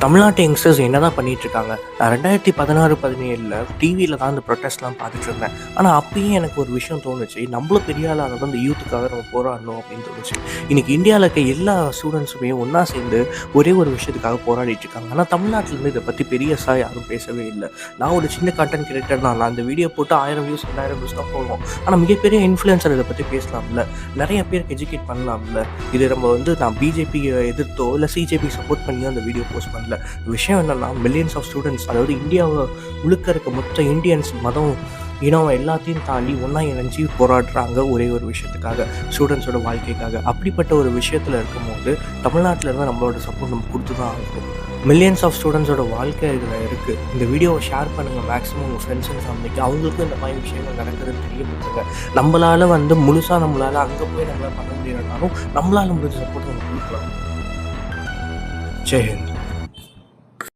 தமிழ்நாட்டு யங்ஸ்டர்ஸ் என்னதான் பண்ணிட்டு இருக்காங்க? நான் 2016, 17ல டிவியில தான் அந்த ப்ரொட்டஸ்ட்லாம் பார்த்துட்டு இருந்தேன். ஆனா அப்பயும் எனக்கு ஒரு விஷயம் தோணுச்சு. நம்மளும் பெரிய ஆள் ஆனதும் இந்த யூத்துக்காக நம்ம போராடணும் அப்படின்னு தோணுச்சு. இன்னைக்கு இந்தியால இருக்க எல்லா ஸ்டூடெண்ட்ஸுமே ஒண்ணா சேர்ந்து ஒரே ஒரு விஷயத்துக்காக போராடிட்டு இருக்காங்க. ஆனா தமிழ்நாட்டிலேருந்து இதை பத்தி பெரியசா யாரும் பேசவே இல்ல. நான் ஒரு சின்ன கன்டென்ட் கிரியேட்டர் தான். நான் அந்த வீடியோ போட்டு 1000 வியூஸ், 2000 வியூஸ் தான் போடுவோம். ஆனா மிகப்பெரிய இன்ஃப்ளூயன்சர் இதை பத்தி பேசலாம்ல. நிறைய பேருக்கு எஜுகேட் பண்ணலாம்ல. இது நம்ம நான் பிஜேபியை எதிர்த்தோ இல்லை சிஜேபி சப்போர்ட் பண்ணியோ அந்த வீடியோ போஸ்ட் பண்ணல. விஷயம் என்னன்னா, மில்லியன்ஸ் ஆஃப் ஸ்டூடெண்ட்ஸ், அதாவது இந்தியாவை முழுக்க இருக்க மொத்த இந்தியன்ஸ், மதம், இனம் எல்லாத்தையும் தாண்டி ஒன்றா இணைஞ்சி போராடுறாங்க ஒரே ஒரு விஷயத்துக்காக, ஸ்டூடெண்ட்ஸோட வாழ்க்கைக்காக. அப்படிப்பட்ட ஒரு விஷயத்தில் இருக்கும்போது தமிழ்நாட்டில் இருந்து நம்மளோட சப்போர்ட் நம்ம கொடுத்து தான் ஆகும். மில்லியன்ஸ் ஆஃப் ஸ்டூடெண்ட்ஸோட வாழ்க்கை இதில் இருக்குது. இந்த வீடியோவை ஷேர் பண்ணுங்கள் மேக்ஸிமம் உங்கள் ஃப்ரெண்ட்ஸ் அண்ட் ஃபேமிலிக்கு. அவங்களுக்கும் இந்த மாதிரி விஷயங்கள் நடக்குதுன்னு தெரியப்படுத்துங்க. நம்மளால் முழுசாக நம்மளால் அங்கே போய் நம்மளால் பண்ண முடியலனாலும் நம்மளால் முடிஞ்ச சப்போர்ட் நம்ம கொடுக்கலாம். ஜெய் ஹிந்த்.